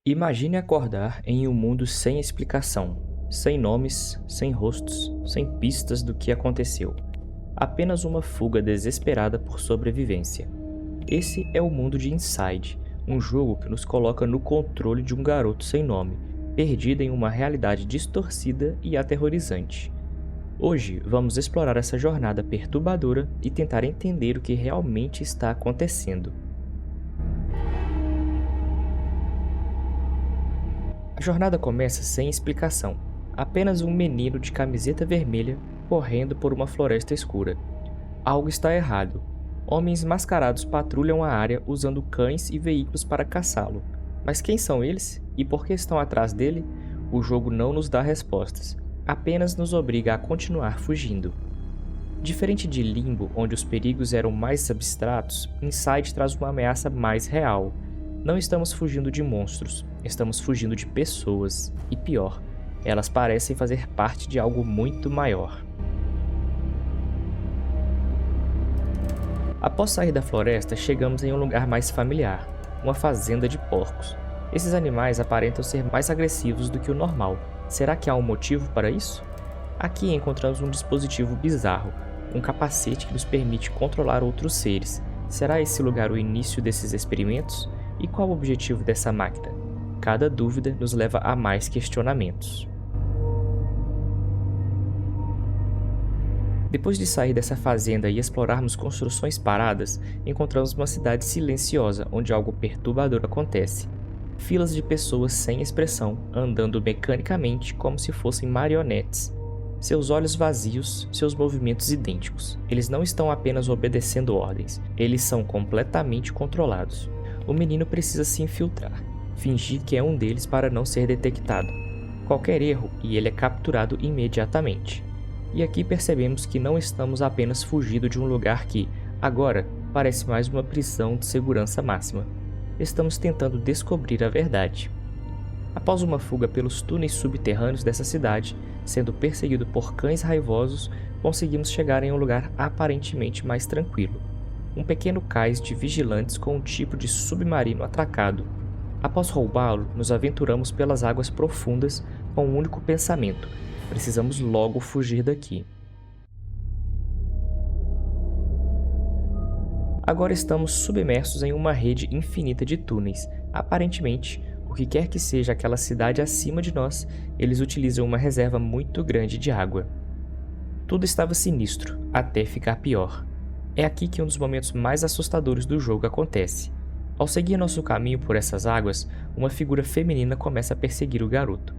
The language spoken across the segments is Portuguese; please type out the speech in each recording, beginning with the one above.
Imagine acordar em um mundo sem explicação, sem nomes, sem rostos, sem pistas do que aconteceu. Apenas uma fuga desesperada por sobrevivência. Esse é o mundo de Inside, um jogo que nos coloca no controle de um garoto sem nome, perdido em uma realidade distorcida e aterrorizante. Hoje vamos explorar essa jornada perturbadora e tentar entender o que realmente está acontecendo. A jornada começa sem explicação. Apenas um menino de camiseta vermelha correndo por uma floresta escura. Algo está errado. Homens mascarados patrulham a área usando cães e veículos para caçá-lo. Mas quem são eles e por que estão atrás dele? O jogo não nos dá respostas, apenas nos obriga a continuar fugindo. Diferente de Limbo, onde os perigos eram mais abstratos, Inside traz uma ameaça mais real. Não estamos fugindo de monstros, estamos fugindo de pessoas. E pior, elas parecem fazer parte de algo muito maior. Após sair da floresta, chegamos em um lugar mais familiar, uma fazenda de porcos. Esses animais aparentam ser mais agressivos do que o normal. Será que há um motivo para isso? Aqui encontramos um dispositivo bizarro, um capacete que nos permite controlar outros seres. Será esse lugar o início desses experimentos? E qual o objetivo dessa máquina? Cada dúvida nos leva a mais questionamentos. Depois de sair dessa fazenda e explorarmos construções paradas, encontramos uma cidade silenciosa onde algo perturbador acontece. Filas de pessoas sem expressão, andando mecanicamente como se fossem marionetes. Seus olhos vazios, seus movimentos idênticos. Eles não estão apenas obedecendo ordens, eles são completamente controlados. O menino precisa se infiltrar, fingir que é um deles para não ser detectado. Qualquer erro e ele é capturado imediatamente. E aqui percebemos que não estamos apenas fugindo de um lugar que, agora, parece mais uma prisão de segurança máxima. Estamos tentando descobrir a verdade. Após uma fuga pelos túneis subterrâneos dessa cidade, sendo perseguido por cães raivosos, conseguimos chegar em um lugar aparentemente mais tranquilo. Um pequeno cais de vigilantes com um tipo de submarino atracado. Após roubá-lo, nos aventuramos pelas águas profundas com um único pensamento: precisamos logo fugir daqui. Agora estamos submersos em uma rede infinita de túneis. Aparentemente, o que quer que seja aquela cidade acima de nós, eles utilizam uma reserva muito grande de água. Tudo estava sinistro, até ficar pior. É aqui que um dos momentos mais assustadores do jogo acontece. Ao seguir nosso caminho por essas águas, uma figura feminina começa a perseguir o garoto.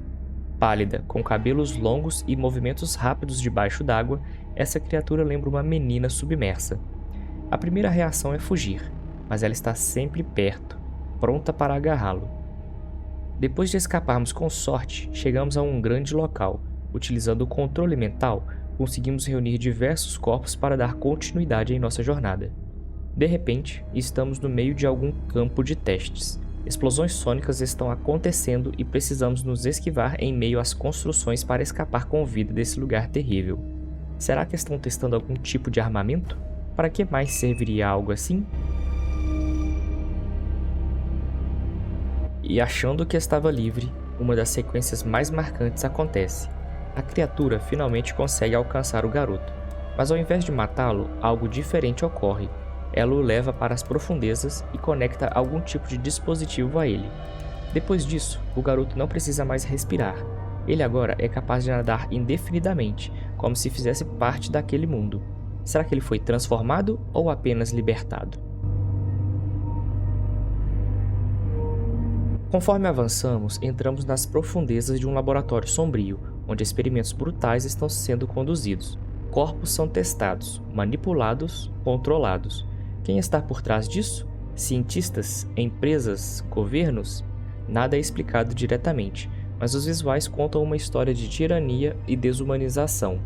Pálida, com cabelos longos e movimentos rápidos debaixo d'água, essa criatura lembra uma menina submersa. A primeira reação é fugir, mas ela está sempre perto, pronta para agarrá-lo. Depois de escaparmos com sorte, chegamos a um grande local. Utilizando o controle mental, conseguimos reunir diversos corpos para dar continuidade em nossa jornada. De repente, estamos no meio de algum campo de testes. Explosões sônicas estão acontecendo e precisamos nos esquivar em meio às construções para escapar com vida desse lugar terrível. Será que estão testando algum tipo de armamento? Para que mais serviria algo assim? E achando que estava livre, uma das sequências mais marcantes acontece. A criatura finalmente consegue alcançar o garoto, mas ao invés de matá-lo, algo diferente ocorre. Ela o leva para as profundezas e conecta algum tipo de dispositivo a ele. Depois disso, o garoto não precisa mais respirar. Ele agora é capaz de nadar indefinidamente, como se fizesse parte daquele mundo. Será que ele foi transformado ou apenas libertado? Conforme avançamos, entramos nas profundezas de um laboratório sombrio, onde experimentos brutais estão sendo conduzidos. Corpos são testados, manipulados, controlados. Quem está por trás disso? Cientistas? Empresas? Governos? Nada é explicado diretamente, mas os visuais contam uma história de tirania e desumanização.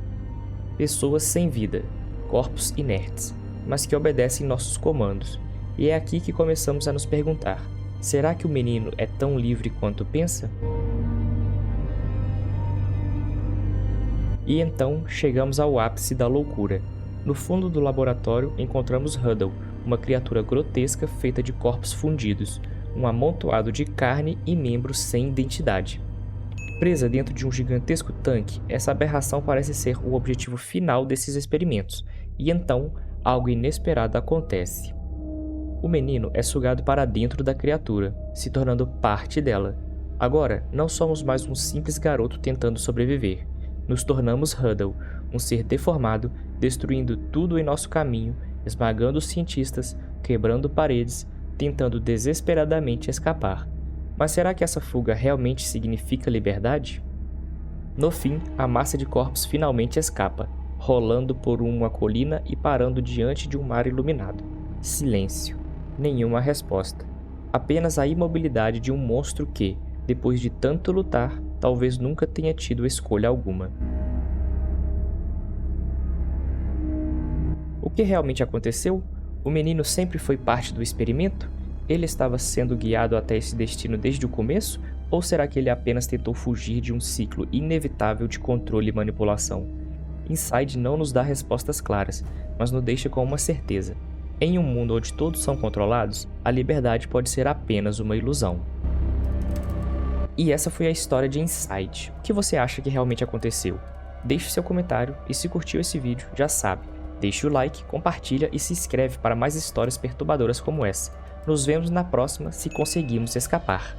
Pessoas sem vida, corpos inertes, mas que obedecem nossos comandos. E é aqui que começamos a nos perguntar: será que o menino é tão livre quanto pensa? E então chegamos ao ápice da loucura. No fundo do laboratório encontramos Huddle, uma criatura grotesca feita de corpos fundidos. um amontoado de carne e membros sem identidade. Presa dentro de um gigantesco tanque, essa aberração parece ser o objetivo final desses experimentos, e então algo inesperado acontece. O menino é sugado para dentro da criatura, se tornando parte dela. Agora, não somos mais um simples garoto tentando sobreviver. Nos tornamos Huddle, um ser deformado, destruindo tudo em nosso caminho, esmagando os cientistas, quebrando paredes, tentando desesperadamente escapar. Mas será que essa fuga realmente significa liberdade? No fim, a massa de corpos finalmente escapa, rolando por uma colina e parando diante de um mar iluminado. Silêncio. Nenhuma resposta. Apenas a imobilidade de um monstro que, depois de tanto lutar, talvez nunca tenha tido escolha alguma. O que realmente aconteceu? O menino sempre foi parte do experimento? Ele estava sendo guiado até esse destino desde o começo? Ou será que ele apenas tentou fugir de um ciclo inevitável de controle e manipulação? Inside não nos dá respostas claras, mas nos deixa com uma certeza. Em um mundo onde todos são controlados, a liberdade pode ser apenas uma ilusão. E essa foi a história de Inside. O que você acha que realmente aconteceu? Deixe seu comentário e se curtiu esse vídeo, já sabe, deixe o like, compartilha e se inscreve para mais histórias perturbadoras como essa. Nos vemos na próxima se conseguirmos escapar.